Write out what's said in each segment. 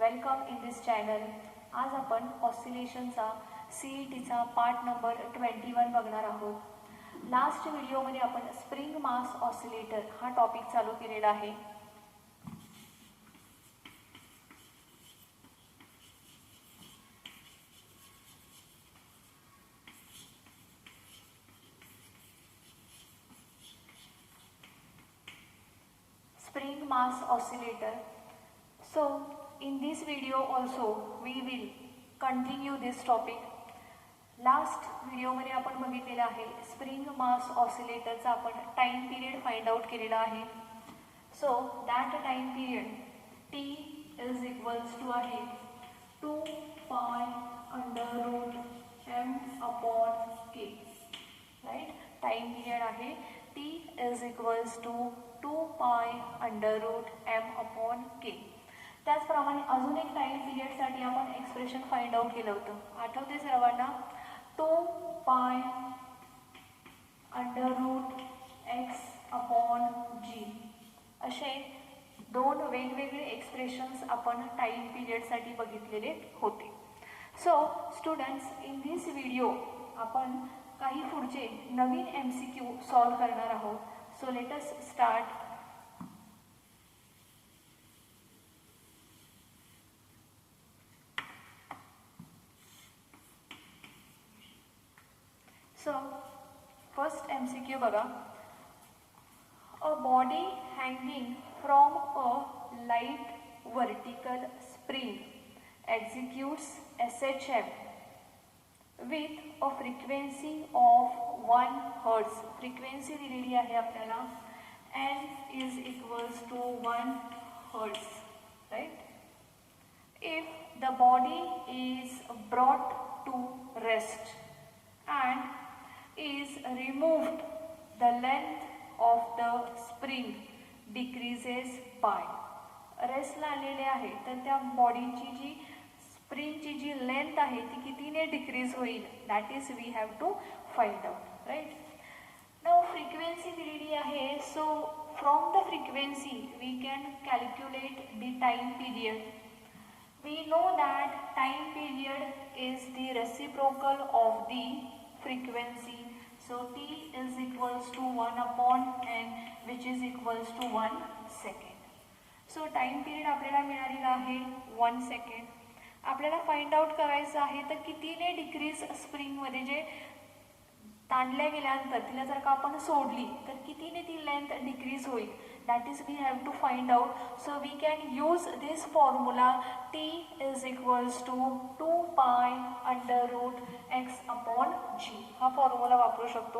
Welcome in this channel. आज आपण ऑसिलेशनचा CETचा part number 21 बघणार आहोत. लास्ट व्हिडिओमध्ये आपण स्प्रिंग मास ऑसिलेटर हा टॉपिक चालू केलेला आहे. Spring mass oscillator. So in this video also we will continue this topic. Last व्हिडिओमध्ये आपण बघितलेलं आहे स्प्रिंग मास ऑसिलेटरचा आपण टाइम पिरियड फाइंड आउट केलेला आहे. So that time period T is equals to आहे 2 pi under root m upon k. Right, time period आहे T is equals to 2 pi under root m upon k. त्याचप्रमाणे अजून एक time पिरियडसाठी आपण expression find out केलं होतं, आठवते सर्वांना? 2 pi under root x upon g. असे दोन वेगवेगळे एक्सप्रेशन्स आपण टाइम पिरियडसाठी बघितलेले होते. So students, in this video आपण काही पुढचे नवीन MCQ सॉल्व करणार आहोत. So let us start. So first MCQ बघा. A body hanging from a light vertical spring executes SHM with a frequency of 1 Hz. Frequency दिलेली आहे आपल्याला n is equals to 1 Hz. Right? If the body is brought to rest and is removed, the length of the spring decreases by. रेस्टला आलेले आहे तर त्या बॉडीची जी स्प्रिंगची जी length आहे ती कितीने डिक्रीज होईल, that is we have to find out. Right, now frequency दिलेली आहे. So from the frequency we can calculate the time period. We know that time period is the reciprocal of the frequency. So T is equals to 1 upon n, which is equals to 1 second. So time period आपल्याला मिळालेला आहे 1 second. आपल्याला find out करायचं आहे तर कितीने decrease स्प्रिंगमध्ये जे ताणल्या गेल्यानंतर तिला जर का आपण सोडली तर कितीने ती लेंथ डिक्रीज होईल, that is we have to find out. So we can use this formula T is equals to 2 pi under root x upon g. हा फॉर्म्युला वापरू शकतो.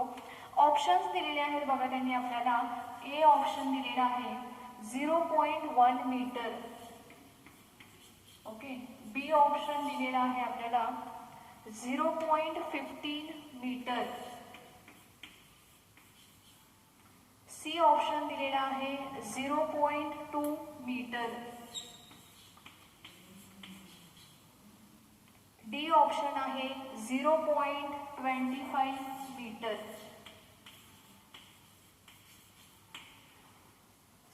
ऑप्शन्स दिलेले आहेत बघा त्यांनी आपल्याला. ए ऑप्शन दिलेला आहे 0.1 मीटर. ओके, बी ऑप्शन दिलेला आहे आपल्याला 0.15 मीटर. सी ऑप्शन दिलेला आहे 0.2 मीटर. डी ऑप्शन आहे 0.25 मीटर.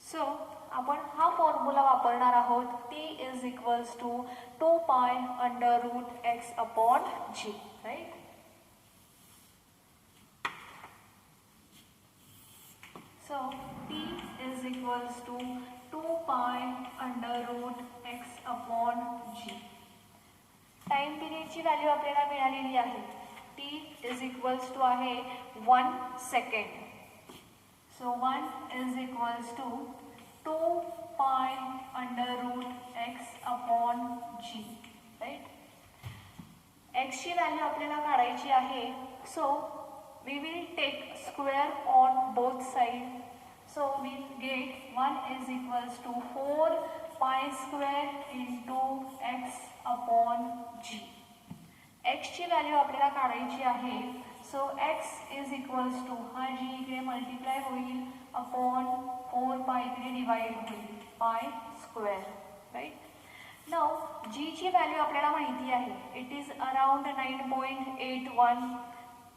सो आपण हा फॉर्म्युला वापरणार आहोत. T is equals to 2 pi under root x upon g. Right, so T is equals to 2 pi under root x upon g. Time पिरियडची value आपल्याला मिळालेली आहे. T is equals to आहे 1 second. So 1 is equals to 2 pi under root x upon g. Right? x ची value आपल्याला काढायची आहे. So we will take square on both sides. So we get 1 is equals to 4 pi square into x upon g. x ची value आपल्याला काढायची आहे. सो x is equals to हा g इकडे मल्टिप्लाय होईल अपॉन 4 पाय इकडे डिवाइड होईल pi square. Right, now g ची व्हॅल्यू आपल्याला माहिती आहे. It is around 9.81.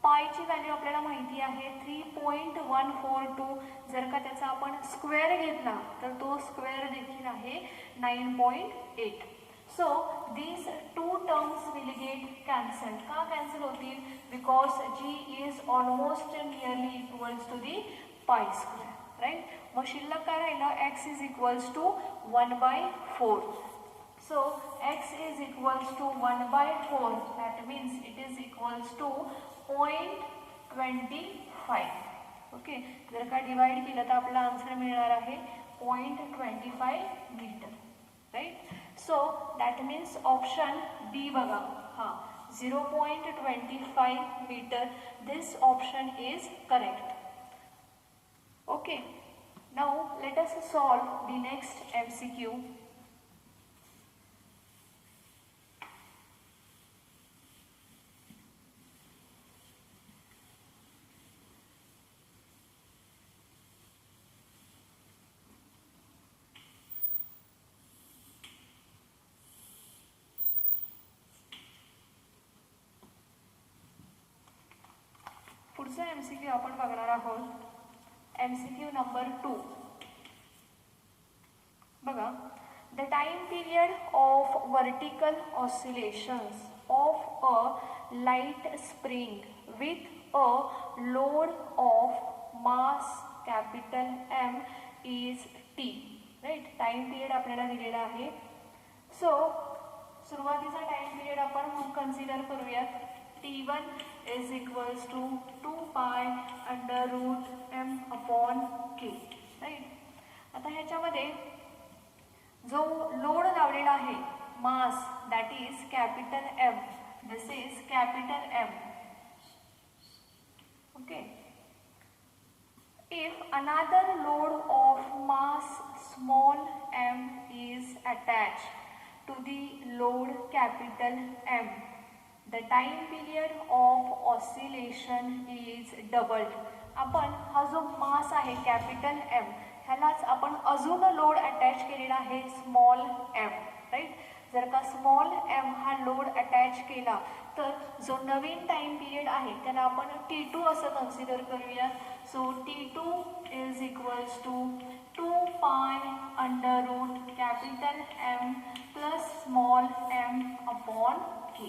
पायची व्हॅल्यू आपल्याला माहिती आहे 3.142. जर का त्याचा आपण स्क्वेअर घेतला तर तो स्क्वेअर देखील आहे 9.8. So these two terms will get cancelled. का cancel होतील? Because g is almost nearly equals to the pi square, right? मग शिल्लक काय राहिलं? x is equals to 1/4. So x is equals to 1/4. That means it is equals to 0.25. Okay, जर का divide केलं तर आपला आन्सर मिळणार आहे 0.25 metre, right? So that means option B बघा, हां 0.25 metre. This option is correct. Okay, now let us solve the next MCQ. पुढचा MCQ आपण बघणार आहोत. MCQ number 2. बघा, the time period of vertical oscillations of a light spring with a load of mass capital M is T, right? Time period आपल्याला दिलेला आहे. So सुरुवातीचा time period आपण कन्सिडर करूयात. T1 is equals to 2 pi under root m upon k, right? आता ह्याच्यामध्ये जो load लावलेला आहे mass, that is capital M. This is capital M. Okay, if another load of mass small m is attached to the load capital M, the time period of oscillation is doubled. आपण हा जो मास आहे capital M, ह्यालाच आपण अजून load attach केलेला आहे small m, right? जर का स्मॉल m हा लोड अटॅच केला तर जो नवीन टाइम पिरियड आहे त्याला आपण T2 असं कन्सिडर करूया. So T2 is equals to 2 pi under root capital M plus small m upon k,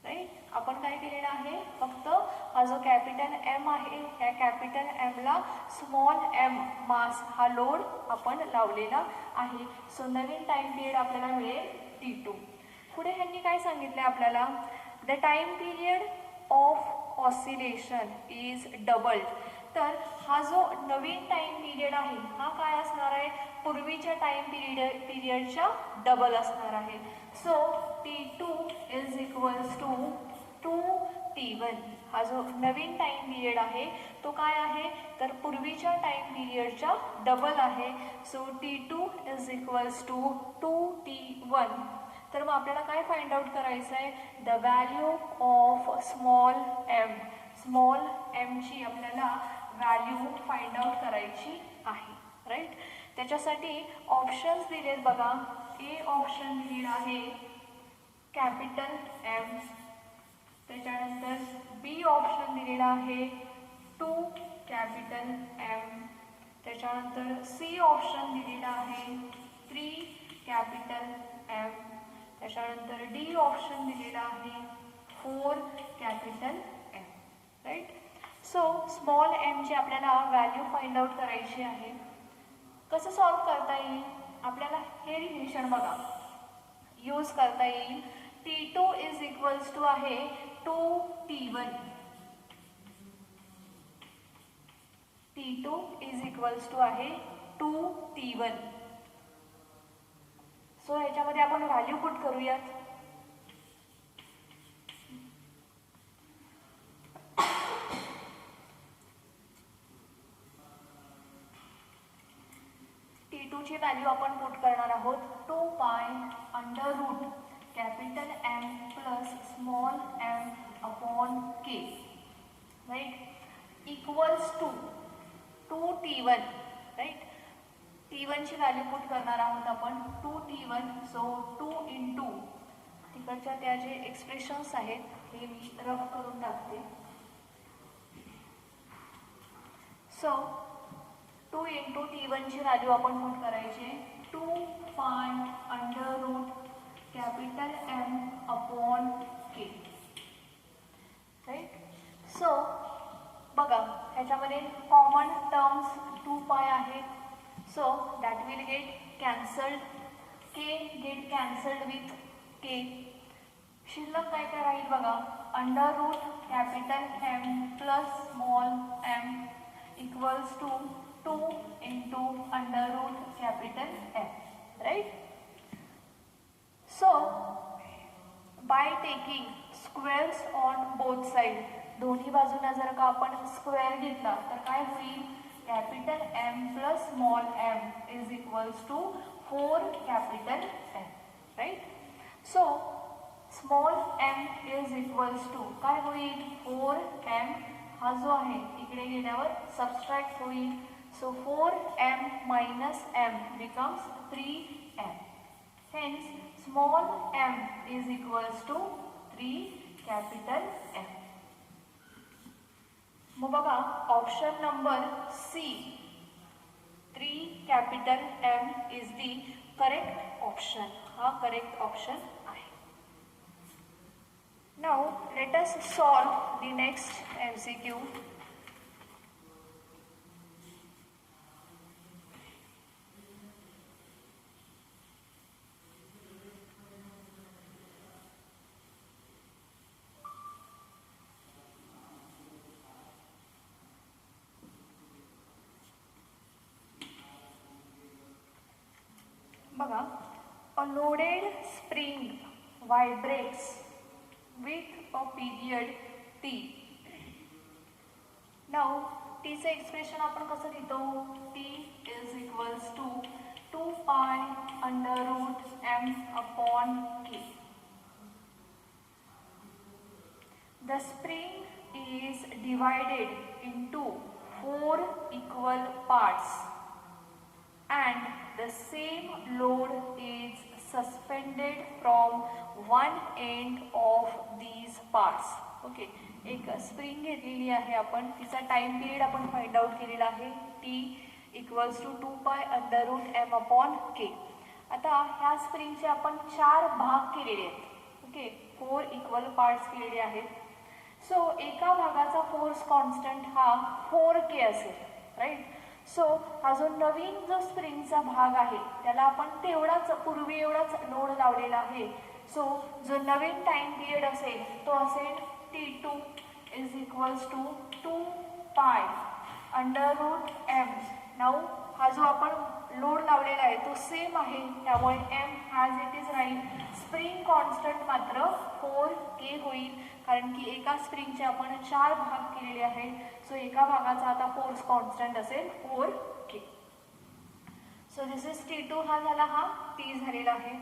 right? आपण काय केलेलं आहे, फक्त हा जो कॅपिटल M आहे त्या कॅपिटल M ला स्मॉल m मास हा लोड आपण लावलेला आहे. सो नवीन टाइम पिरियड आपल्याला मिळेल T2. पुढे ह्यांनी काय सांगितलं आपल्याला, the time period of oscillation is doubled. तर हा जो नवीन टाइम पिरियड आहे हा काय असणार आहे, पूर्वीच्या टाइम पिरियडच्या डबल असणार आहे. So T2 is equals to 2T1. हा जो नवीन टाइम पिरियड आहे तो काय आहे, तर पूर्वीच्या टाइम पिरियडच्या डबल आहे. So T2 is equals to 2T1. तर मग आपल्याला काय फाइंड आउट करायचं आहे, the value of small m. Small m ची आपल्याला व्हॅल्यू फाइंड आउट करायची आहे, राईट? त्याच्यासाठी ऑप्शन्स दिलेत बघा. ए ऑप्शन दिलेला आहे कॅपिटल M. त्याच्यानंतर बी ऑप्शन दिलेला आहे 2 कॅपिटल M. त्याच्यानंतर सी ऑप्शन दिलेला आहे 3 कॅपिटल M. त्याच्यानंतर डी ऑप्शन दिलेला आहे 4 capital M, right? So small m ची आपल्याला व्हॅल्यू फाइंड आउट करायची आहे. कसं सॉल्व करता येईल, आपल्याला हे रिलेशन बघा यूज करता येईल. T2 इज इक्वल्स टू आहे 2T1. T2 is equals to आहे 2T1. सो ह्याच्यामध्ये आपण व्हॅल्यू पुट करूयात. T2 ची व्हॅल्यू आपण पुट करणार आहोत 2 pi under root capital M plus small m upon k, right? Equals to 2T1, right? T1 ची व्हॅल्यू पुट करणार आहोत आपण 2T1. सो 2 इंटू तिकडच्या त्या जे एक्सप्रेशन्स आहेत हे मी रफ करून टाकते. सो 2 इंटू T1 ची व्हॅल्यू आपण पुट करायची 2 pi under root get cancelled, k get cancelled with k. शिल्लक काय काय राहील बघा, under root capital M plus small M equals to 2 into under root capital M, right. So by taking squares on both side, दोन्ही बाजूला जर का आपण स्क्वेअर घेतला तर काय होईल, capital M plus small M is equals to 4 capital M, right. So small M is equals to काय होईल, 4 एम हा जो आहे इकडे गेल्यावर सबस्ट्रॅक्ट होईल. So 4 M minus M becomes 3 M. Hence small m is equals to 3 capital M. मग बघा option number C, 3 capital M is the correct option. हा करेक्ट ऑप्शन आहे. Now let us solve the next MCQ. बघा, a loaded spring vibrates with a period t. Now t चे expression आपण कसं लिहितो, t is equals to 2 pi under root m upon k. The spring is divided into 4 equal parts and the same load is suspended from one end of these parts. Okay, एक spring घेतलेली आहे आपण, तिचा time period आपण find out केलेला आहे, t equals to 2 pi under root m upon k. आता ह्या स्प्रिंगचे आपण 4 भाग केलेले आहेत. ओके, 4 इक्वल पार्ट्स केलेले आहेत. सो एका भागाचा फोर्स कॉन्स्टंट हा 4k असेल, राईट. सो हा जो नवीन जो स्प्रिंगचा भाग आहे त्याला आपण तेवढाच पूर्वी एवढाच लोड लावलेला आहे. सो जो नवीन टाइम पिरियड असेल तो असेल T2 is equals to 2 pi under route M. Now हा जो आपण लोड लावलेला आहे तो सेम आहे, त्यामुळे एम ॲज इट इज राहील. स्प्रिंग कॉन्स्टंट मात्र 4k होईल, कारण की एका स्प्रिंगचे आपण 4 भाग केलेले आहेत. सो एका भागाचा आता फोर्स कॉन्स्टंट असेल 4k. So this is T2 हा झाला, हा T झालेला आहे.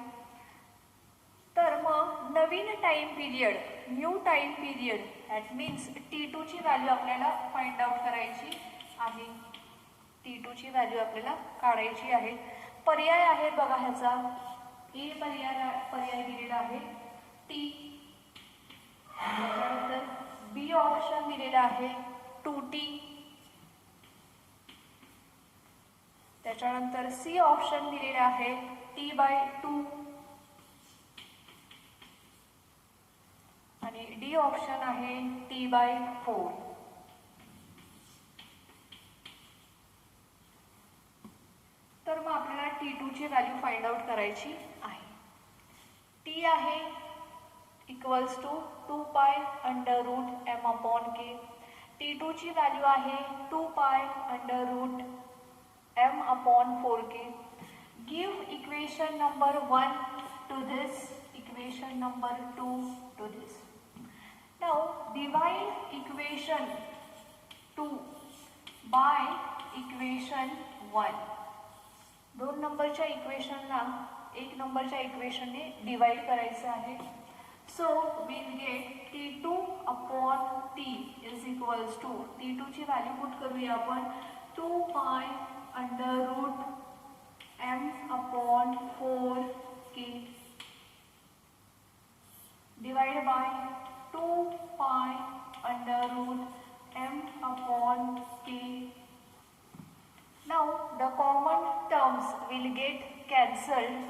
तर मग नवीन time period, new time period, that means T2 ची व्हॅल्यू आपल्याला फाइंड आउट करायची आहे. T2 ची व्हॅल्यू आपल्याला काढायची आहे. पर्याय आहेत बघा ह्याचा, ए पर्याय दिलेला आहे T, त्यानंतर बी ऑप्शन दिलेला आहे 2T, त्याच्यानंतर सी ऑप्शन दिलेला आहे T/2 आणि डी ऑप्शन आहे T/4. तर मग आपल्याला T2 ची व्हॅल्यू फाइंड आउट करायची आहे. T आहे equals to 2 pi under root m upon k. T2 ची व्हॅल्यू आहे 2 pi under root m upon 4k. Give equation number 1 to this, equation number 2 to this. Now divide equation 2 by equation 1. 2 नंबरच्या इक्वेशनला 1 नंबरच्या इक्वेशनने divide करायचं आहे. So will get T2 upon T is equals to, T2 ची value put करूया आपण 2 pi under root m upon 4k divide by 2 pi under root m upon k. Now the common terms will get cancelled.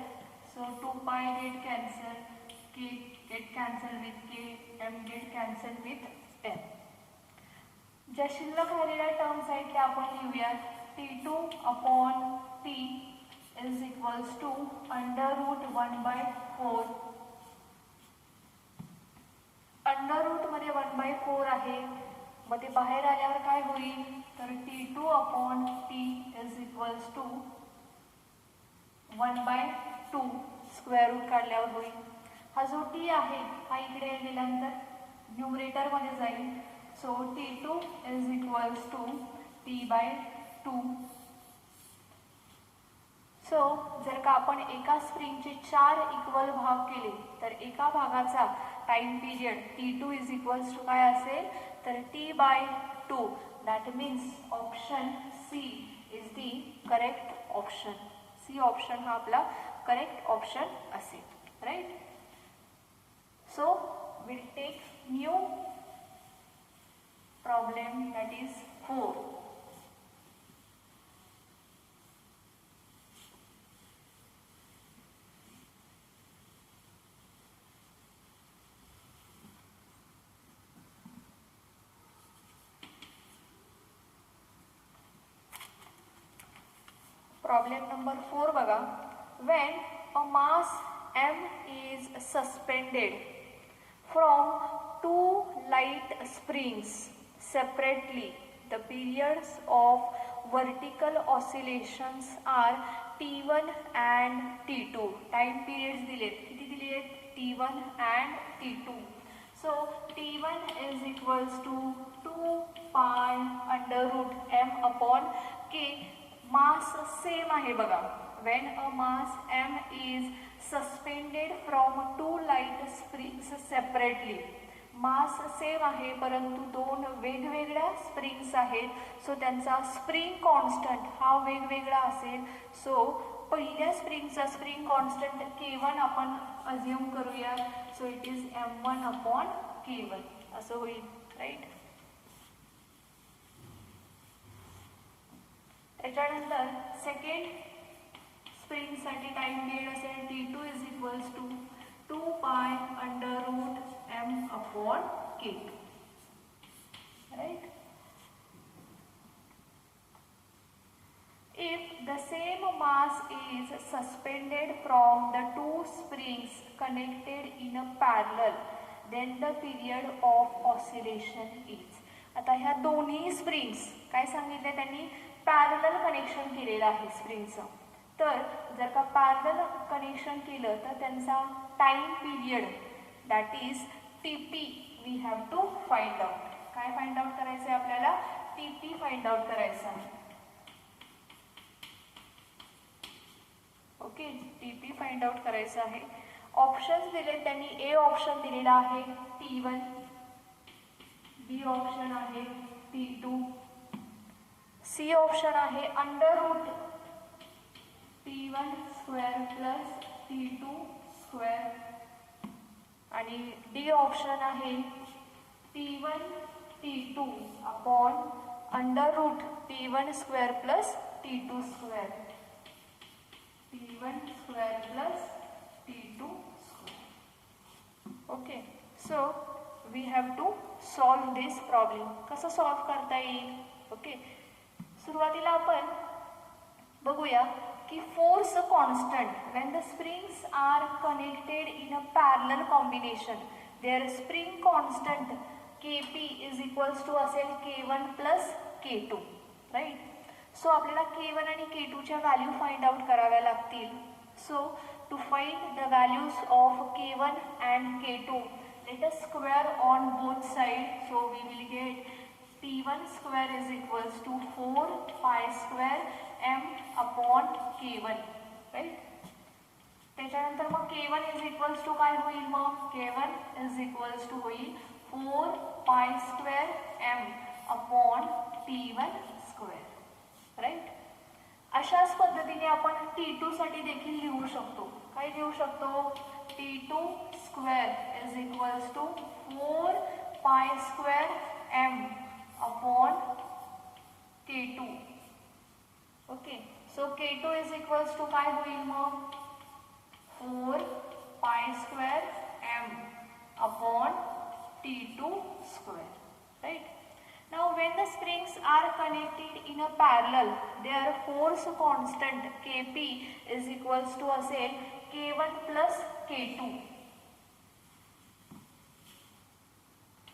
So 2 pi get cancelled, k get cancelled with k, m get cancelled with m. ज्या शिल्लक राहिलेल्या terms आहेत त्या आपण लिहूया. T2 upon T is equals to under root 1/4. Under root मध्ये 1/4 आहे, मग ते बाहेर आल्यावर काय होईल, तर T2 upon T is equals to 1/2 square root काढल्यावर होईल. हा जो T आहे हा इकडे गेल्यानंतर न्यूमरेटर मध्ये जाईल. So T2 is equals to T/2. So जर का आपण एका स्प्रिंगचे 4 इक्वल भाग केले तर एका भागाचा time period T2 is equals to काय असेल, तर T/2. That means option C is the correct option. C option हा आपला करेक्ट ऑप्शन असेल, right. So will take new problem that is 4. Problem number 4 बघा. When a mass m is suspended from two light springs separately, the periods of vertical oscillations are T1 and T2. Time periods दिलेत, किती दिलेत, T1 and T2. So T1 is equals to 2 pi under root m upon k. Mass same आहे बघा. when a mass m is suspended from two light springs separately, mass same आहे परंतु दोन वेगवेगळ्या springs आहेत. सो त्यांचा spring constant हा वेगवेगळा असेल. सो पहिल्या स्प्रिंगचा स्प्रिंग कॉन्स्टंट K1 आपण अज्युम करूया. So it is M1 upon K1 असं होईल, राईट. त्याच्यानंतर सेकंड स्प्रिंगसाठी टाइम पिरियड असेल T2 is equals to 2 pi under root m upon K2, right. If the same mass is suspended from the two springs connected in a parallel, then the period of oscillation is. आता ह्या दोन्ही springs काय सांगितले त्यांनी, parallel connection केलेलं आहे स्प्रिंगचं. तर जर का पॅरलल कनेक्शन केलं तर त्यांचा time period that is TP we have to find out. काय फाइंड आउट करायचं आहे आपल्याला, TP फाइंड आउट करायचं आहे. ओके, TP फाइंड आउट करायचं आहे. ऑप्शन्स दिले त्यांनी, ए ऑप्शन दिलेला आहे T1, बी ऑप्शन आहे T2, सी ऑप्शन आहे under root T1 square plus T2 square आणि डी ऑप्शन आहे T1 T2 upon under root T1 square plus T2 square, T1 square plus T2 square. Okay, so we have to solve this problem. कसं solve करता येईल. Okay, सुरुवातीला आपण बघूया की force constant when the springs are connected in a parallel combination, their spring constant Kp is equals to असेल K1 plus K2, right. So आपल्याला K1 आणि K2च्या व्हॅल्यू फाइंड आउट कराव्या लागतील. So to find the values of K1 and K2, let us square on both sides. So we will get T1 square is equals to 4 pi square m upon K1, right. त्याच्यानंतर मग K1 is equals to काय होईल, मग K1 is equals to होईल 4 pi square m upon T1 square, right. अशाच पद्धतीने आपण T2 साठी देखील लिहू शकतो. काय लिहू शकतो, T2 square is equals to 4 pi square m upon K2. Okay, so K2 is equals to काय होईल मग 4 pi square m upon T2 square, right. Now when the springs are connected in a parallel, their force constant Kp is equals to असेल K1 plus K2.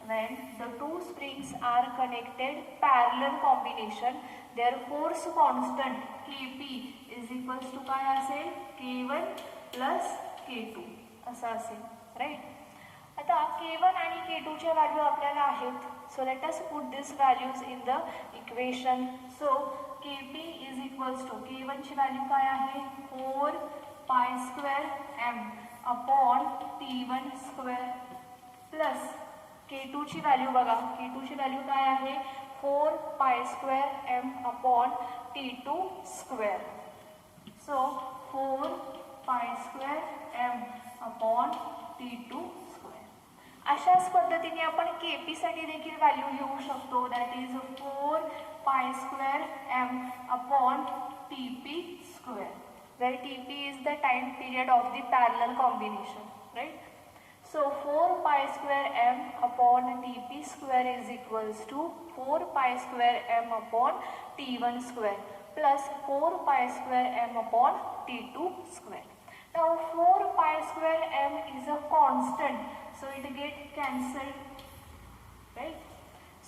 When the two springs are connected parallel combination, their force constant Kp is equals to काय असेल K1 plus K2 असं असेल, right. आता K1 आणि K2 च्या value आपल्याला आहेत. So let us put these values in the equation. So Kp is equals to K1 ची व्हॅल्यू काय आहे 4 pi square m upon T1 square plus K2 ची व्हॅल्यू बघा, K2 ची व्हॅल्यू काय आहे 4 pi square m upon T2 square. So 4 pi square m upon T2 square. अशाच पद्धतीने आपण Kp साठी देखील व्हॅल्यू घेऊ शकतो, that is 4 pi square m upon Tp square, where Tp is the time period of the parallel combination, right? So 4 pi square m upon Tp square is equals to 4 pi square m upon T1 square plus 4 pi square m upon T2 square. Now 4 pi square m is a constant, so it get cancelled, right?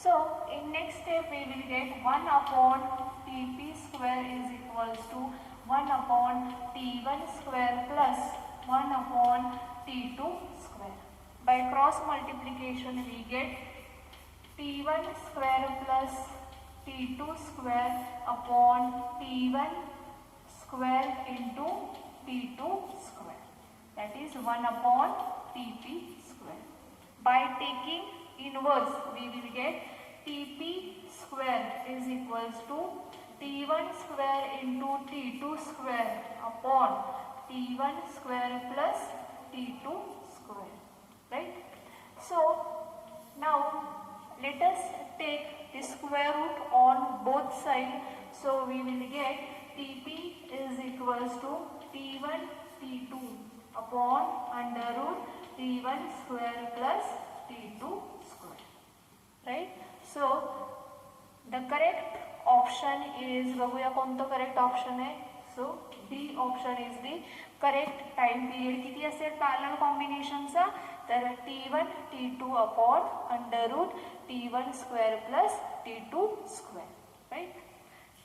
So in next step we will get 1 upon Tp square is equals to 1 upon T1 square plus 1 upon T2 square. By cross multiplication we get T1 square plus T2 square upon T1 square into T2 square, that is 1 upon Tp square. By taking inverse we will get Tp square is equals to T1 square into T2 square upon T1 square plus T2 square, right? So now let us take the square root on both sides. So we will get Tp is equals to T1 T2 upon under root T1 square plus T2 square, right? So the correct option is, बघूया कोणतं correct option आहे. So B option is the correct. Time period किती असेल parallel कॉम्बिनेशनचा, तर T1 T2 upon under root T1 square plus T2 square, right.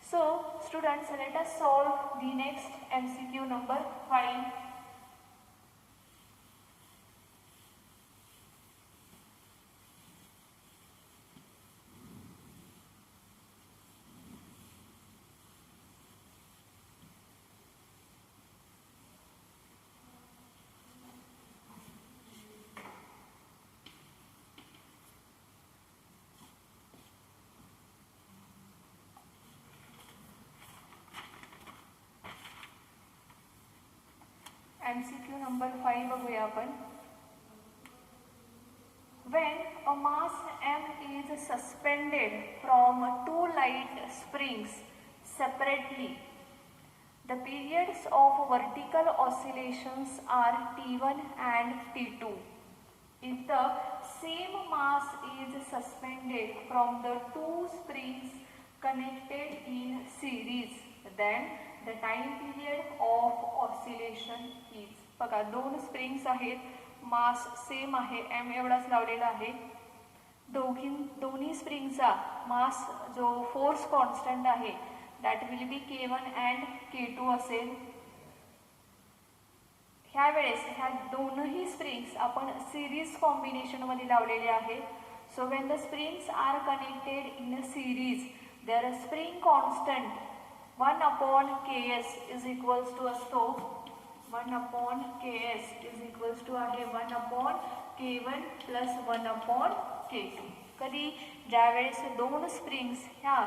So students, let us solve the next MCQ number 5. MCQ number 5 बघूया आपण. When a mass m is suspended from two light springs separately, the periods of vertical oscillations are T1 and T2. If the same mass is suspended from the two springs connected in series, then the time period of oscillation is. बघा दोन springs आहेत, mass same आहे, m एवढाच लावलेला आहे. दोन्ही स्प्रिंगचा मास जो force constant आहे that will be K1 and K2 असेल. ह्या वेळेस ह्या दोनही स्प्रिंग्स आपण सिरीज कॉम्बिनेशन मध्ये लावलेले आहे. So when the springs are connected in a series, their spring constant 1 upon Ks is equals to असतो 1 upon Ks is equals to आहे 1 upon K1 plus 1 upon K2. कधी ज्यावेळेस दोन स्प्रिंग्स ह्या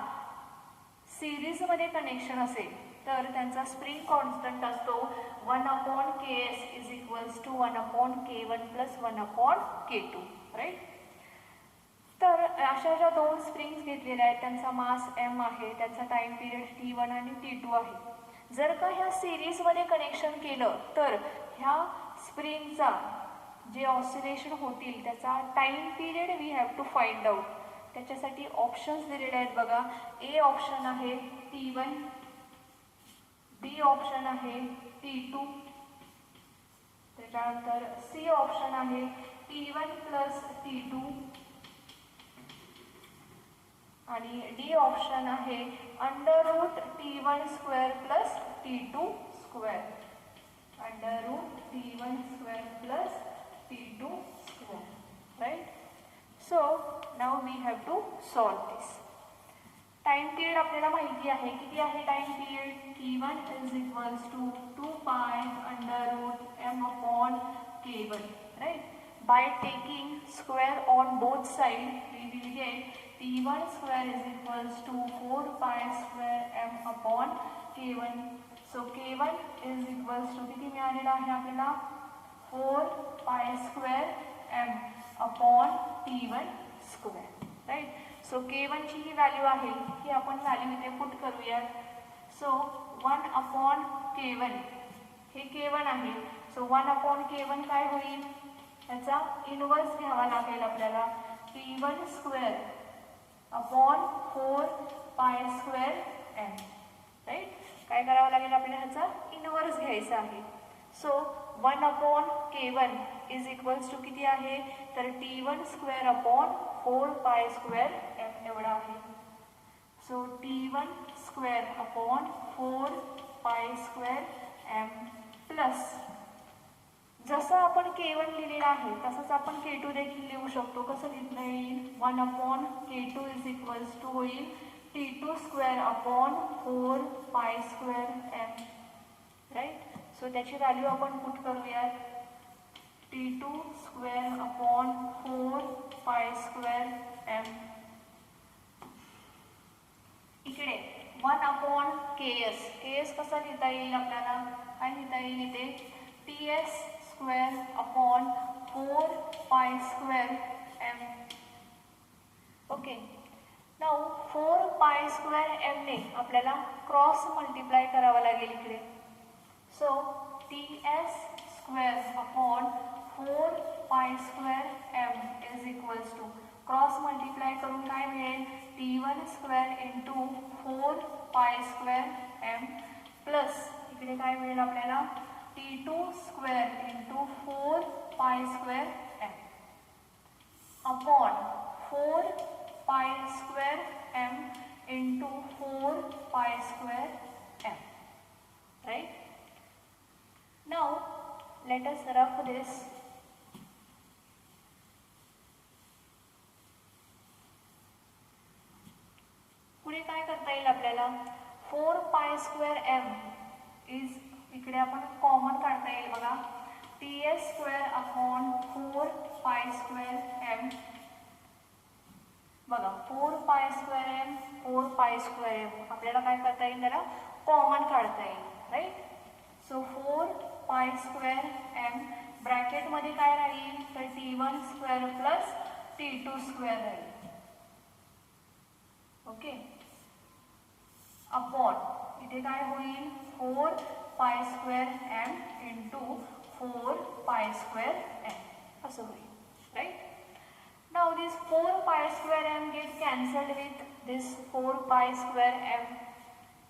सिरीजमध्ये कनेक्शन असेल तर त्यांचा स्प्रिंग कॉन्स्टंट असतो 1 upon Ks is equals to 1 upon K1 plus 1 upon K2, right. तर अशा ज्या दोन स्प्रिंग्स घेतलेल्या आहेत त्यांचा मास m आहे, त्यांचा टाइम पिरियड T1 आणि T2 आहे. जर का ह्या सिरीजमध्ये कनेक्शन केलं तर ह्या स्प्रिंगचा जे ऑसिलेशन होतील त्याचा time period we have to find out. त्याच्यासाठी ऑप्शन्स दिलेले आहेत बघा. ए ऑप्शन आहे T1, बी ऑप्शन आहे T2, त्याच्यानंतर सी ऑप्शन आहे T1 प्लस T2 आणि डी ऑप्शन आहे √T1 square plus T2 square, √T1 square plus T2 square. Right. So now we have to solve this. Time period आपल्याला माहिती आहे. किती आहे time period? T1 is equals to 2 pi √m upon K1. Right. By taking square on both sides, we will get T1 square is equals to 4 pi square m upon K1. So K1 is equals to किती मिळालेला आहे आपल्याला? 4 pi square m upon T1 square. Right? So K1 ची ही value आहे की आपण value इथे put करूया. सो 1 अपॉन K1 हे K1 आहे. सो 1 अपॉन K1 काय होईल? याचा इनवर्स घ्यावा लागेल आपल्याला. T1 square upon 4 pi square m. Right. काय करावं लागेल आपल्याला? ह्याचा इनवर्स घ्यायचा आहे. So 1 upon K1 is equals to किती आहे? तर T1 square upon 4 pi square m एवढा आहे. So T1 square upon 4 pi square m plus जसं आपण K1 लिहिलेलं आहे तसंच आपण K2 देखील लिहू शकतो. कसं लिहिता येईल? 1 upon K2 is equals to होईल T2 square upon 4 pi square m. Right. So त्याची व्हॅल्यू आपण पुट करूयात. T2 square upon 4 pi square m. इकडे 1 अपॉन KS. KS कसा लिहिता येईल आपल्याला? काय लिहिता येईल इथे? TS square upon 4 pi square m. Okay. Now 4 pi square m ने आपल्याला क्रॉस मल्टिप्लाय करावा लागेल इकडे. So TS square upon 4 pi square m is equals to cross multiply करून काय मिळेल? T1 square into 4 pi square m plus इकडे काय मिळेल आपल्याला? T2 square into 4 pi square m upon 4 pi square m into 4 pi square m. Right? Now let us rough this. पुढे काय करता येईल आपल्याला? 4 पाय स्क्वेअर m इज इकडे आपण कॉमन काढता येईल बघा. TS square upon 4 pi square m. बघा 4 pi square m 4 pi square m आपल्याला काय करता येईल? त्याला कॉमन काढता येईल. Right. So 4 pi square m ब्रॅकेटमध्ये काय राहील? तर T1 square plus T2 square राहील. ओके. अपॉन इथे काय होईल? 4 pi square m into 4 pi square m असं होईल. Right. Now this 4 pi square m get cancelled with this 4 pi square m.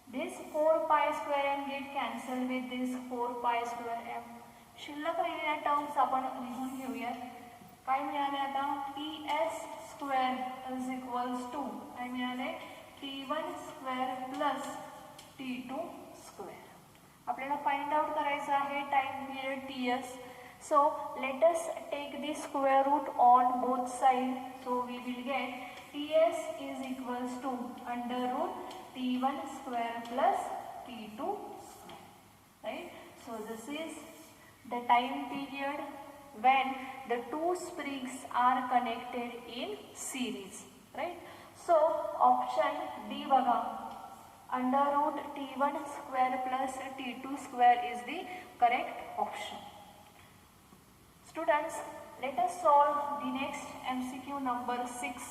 This 4 pi square m get cancelled with this 4 pi square m. शिल्लक राहिलेल्या terms आपण लिहून घेऊया. काय मिळाले आता? TS square is equals to काय मिळाले? T1 square plus T2 square. आपल्याला फाइंड आउट करायचं आहे time period TS. So let us take the square root on both side. So we will get TS is equals to √T1 square plus T2 square. Right. So this is the time period when the two springs are connected in series. Right. So option D बघा. √T1 square plus T2 square is the correct option. Students, let us solve the next MCQ number 6.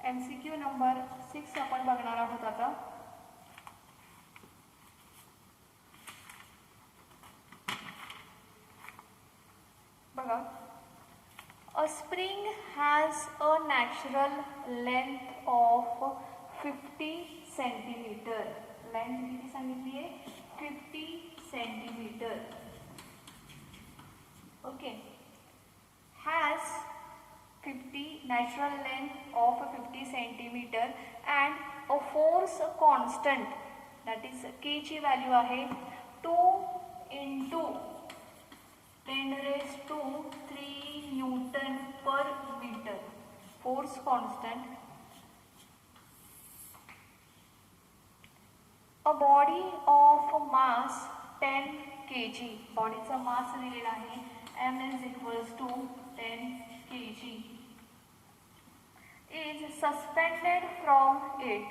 MCQ number 6 आपण बघणार आहोत आता. बघा, a spring has a natural length of 50 centimeter. Length किती सांगितली आहे? 50 centimeter. Okay, has 50 natural length of 50 centimeter and a force constant, that is k ची value आहे 2 into 10 raised to 3 Newton per meter. Force constant. A body of mass 10 kg. बॉडीचा मास दिलेला आहे m is equals to 10 kg. Is suspended from it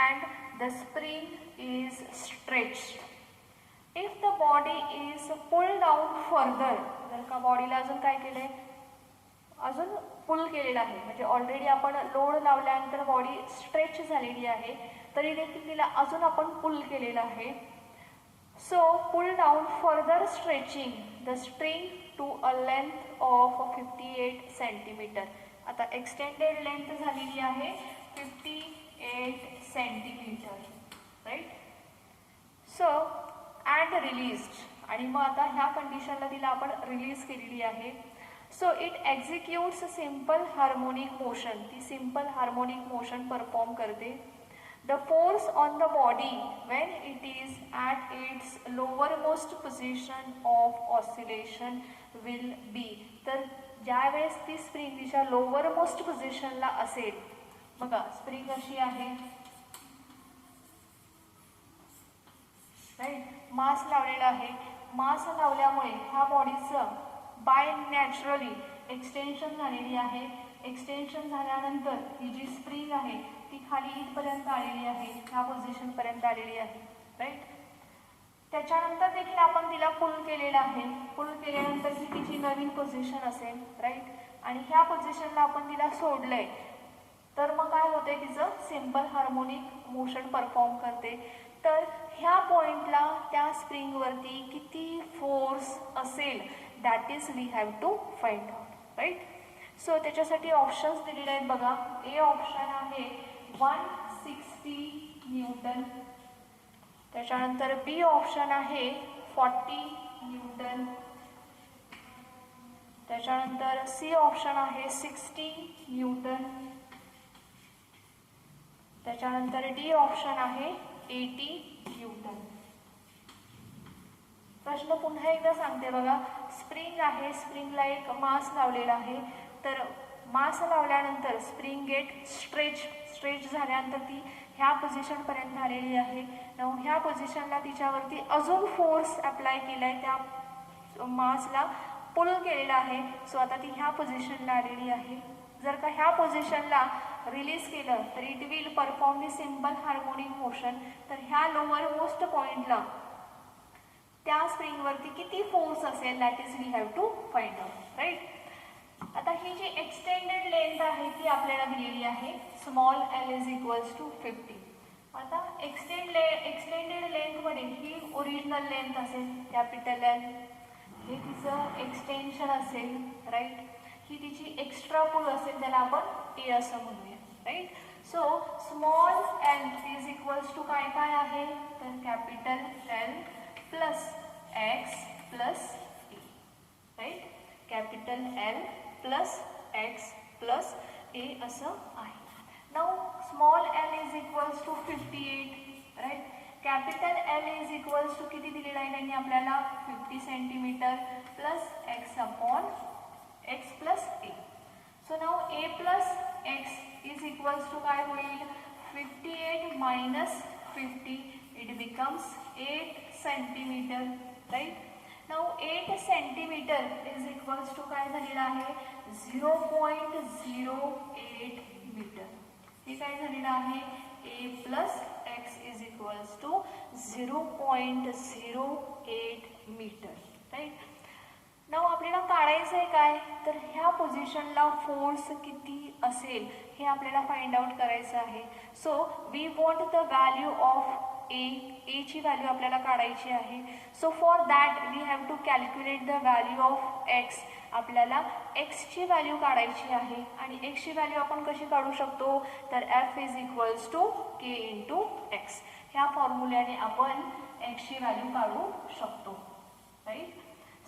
and the spring is stretched. If the body is pulled down further, जर का बॉडीला अजून काय केलंय, अजून पुल केलेलं आहे, म्हणजे ऑलरेडी आपण लोड लावल्यानंतर बॉडी स्ट्रेच झालेली आहे, तरी देखील तिला अजून आपण पुल केलेलं आहे. So pull down further stretching the string to a length of 58 centimetre. आता एक्सटेंडेड लेंथ झालेली आहे 58 centimetre, right. So and released, आणि मग आता ह्या कंडिशनला तिला आपण रिलीज केलेली आहे. So it executes simple harmonic motion. ती सिम्पल हार्मोनिक मोशन परफॉर्म करते. The force on the body when it is at its lowermost position of oscillation will be. तर ज्यावेळेस ती स्प्रिंग तिच्या लोअरमोस्ट पोझिशनला असेल, बघा स्प्रिंग अशी आहे, राईट, मास लावलेला आहे. मास लावल्यामुळे ह्या बॉडीचं बाय नॅचरली एक्सटेन्शन झालेली आहे. एक्सटेन्शन झाल्यानंतर ही जी स्प्रिंग आहे ती खाली इथपर्यंत आलेली आहे, ह्या पोझिशनपर्यंत आलेली आहे, राईट. त्याच्यानंतर देखील आपण तिला पुल केलेलं आहे. पुल केल्यानंतर ही तिची नवीन पोझिशन असेल, राईट, आणि ह्या पोझिशनला आपण तिला सोडलंय, तर मग काय होते, तिचं सिम्पल हार्मोनिक मोशन परफॉर्म करते. तर ह्या पॉइंटला त्या स्प्रिंगवरती किती फोर्स असेल, that is we have to find out, right. So त्याच्यासाठी ऑप्शन्स दिलेले आहेत बघा. ए ऑप्शन आहे 160 न्यूटन. त्याच्यानंतर बी ऑप्शन आहे 40 न्यूटन. त्याच्यानंतर सी ऑप्शन आहे 60 न्यूटन. त्याच्यानंतर डी ऑप्शन आहे 80 न्यूटन. प्रश्न पुन्हा एकदा सांगते बघा. स्प्रिंग आहे, स्प्रिंगला एक मास लावलेला आहे, तर मास लावल्यानंतर स्प्रिंग गेट स्ट्रेच झाल्यानंतर ती ह्या पोझिशनपर्यंत आलेली आहे. ह्या पोझिशनला तिच्यावरती अजून फोर्स अप्लाय केला आहे, त्या मासला पुल केलेला आहे. सो आता ती ह्या पोझिशनला आलेली आहे. जर का ह्या पोझिशनला रिलीज केलं तर it will perform the simple harmonic motion. तर ह्या लोअर मोस्ट पॉइंटला त्या स्प्रिंगवरती किती फोर्स असेल, that is we have to find out, right. आता ही जी एक्सटेंडेड लेंथ आहे ती आपल्याला दिलेली आहे, small L is equals to 50. आता एक्सटेंडेड लेंथमध्ये ही ओरिजिनल लेंथ असेल कॅपिटल एल, हे तिचं एक्सटेन्शन असेल, राईट. ही तिची एक्स्ट्रा पुल असेल, त्याला आपण ए असं म्हणूया, right. So small L is equals to काय काय आहे, तर capital L plus X plus A, right. Capital L plus X plus A असं आहे. Now small L is equals to 58, right. Capital L is equals to किती दिलेला आहे त्यांनी आपल्याला, 50 centimetre plus X upon X plus A. So now A plus X is equals to काय होईल, 58 minus 50, it becomes 8 centimetre, right. Now 8 centimetre is equals to काय झालेलं आहे, 0.08 मीटर. हे काय झालेलं आहे, A plus X is equals to 0.08 metre, right. नाव आपल्याला काढायचं आहे काय, तर ह्या पोझिशनला फोर्स किती असेल हे आपल्याला फाइंड आउट करायचं आहे. So we want the value of ची व्हॅल्यू आपल्याला काढायची आहे. So for that we have to calculate the value of X. आपल्याला एक्सची व्हॅल्यू काढायची आहे आणि एक्सची व्हॅल्यू आपण कशी काढू शकतो, तर F is equals to K into X. ह्या फॉर्म्युल्याने आपण एक्सची व्हॅल्यू काढू शकतो. Right.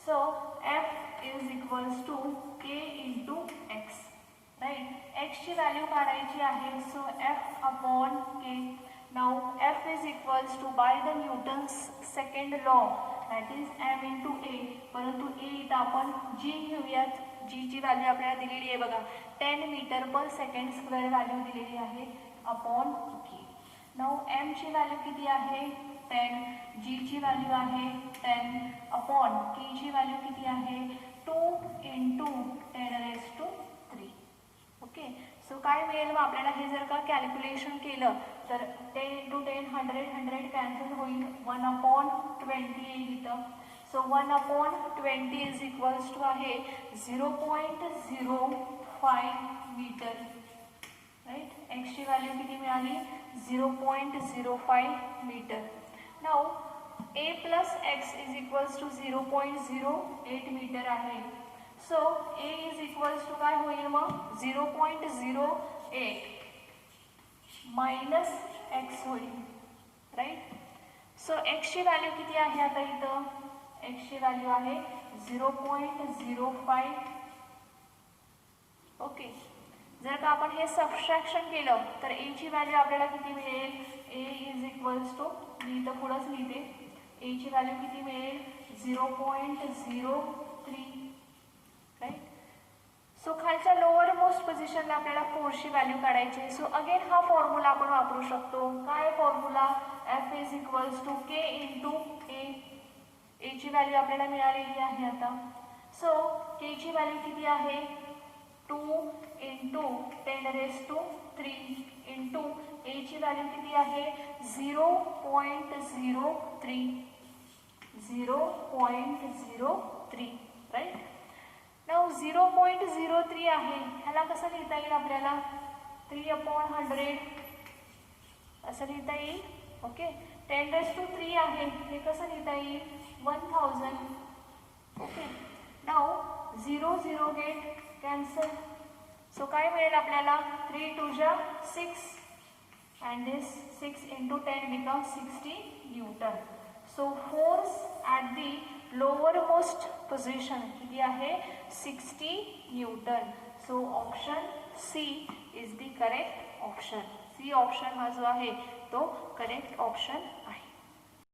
So F is equals to K into X. Right. एक्सची व्हॅल्यू काढायची आहे. So F upon K. Now F is equals to by the Newton's second law that is M into A. परंतु A इथं आपण जी घेऊयात. जीची value आपल्याला दिलेली आहे बघा, 10 मीटर पर सेकंड स्क्वेअर व्हॅल्यू दिलेली आहे अपॉन के. नाउ एम ची व्हॅल्यू किती आहे, 10. जीची व्हॅल्यू आहे 10 अपॉन के ची व्हॅल्यू किती आहे, 2 इंटू 10⁻3. ओके. सो काय मिळेल मग आपल्याला, हे जर का कॅल्क्युलेशन केलं तर 10 इंटू 10 100 कॅन्सल होईल. 1/20 येईल इथं. सो 1/20 इज इक्वल्स टू आहे 0.05 मीटर. राईट. एक्सची व्हॅल्यू किती मिळाली, 0.05 metre. Now A plus X is equals to 0.08 metre आहे. So A is equals to काय होईल मग, 0.08 मायनस एक्स होईल. राईट. सो एक्सची व्हॅल्यू किती आहे आता इथं, एक्सची व्हॅल्यू आहे 0.05. ओके. जर का आपण हे सबट्रॅक्शन केलं तर ए ची व्हॅल्यू आपल्याला किती मिळेल, ए इज इक्वल्स टू, मी इथं पुढंच लिहिते, ए ची व्हॅल्यू किती मिळेल 0.03. राईट. सो खालच्या लोअर मोस्ट पोझिशनला आपल्याला फोर्सची व्हॅल्यू काढायची आहे. सो अगेन हा फॉर्म्युला आपण वापरू शकतो. काय formula, F is equals to K into A. एची व्हॅल्यू आपल्याला मिळालेली आहे आता. सो के ची व्हॅल्यू किती आहे, 2 इंटू 10⁻³ इंटू एची व्हॅल्यू किती आहे 0.03. 0.03. राईट. नाउ 0.03 आहे, ह्याला कसं लिहिता येईल आपल्याला, 3/100 असं लिहिता येईल. ओके. 10⁻³ आहे, हे कसं लिहिता येईल 1000. Okay. Now 0 get cancel. So काय मिळेल आपल्याला, 3 2 6 and this 6 into 10 becomes 60 Newton. So force at the lowermost position किती आहे 60 Newton. So option C is the correct option. C option हा जो आहे तो करेक्ट ऑप्शन आहे.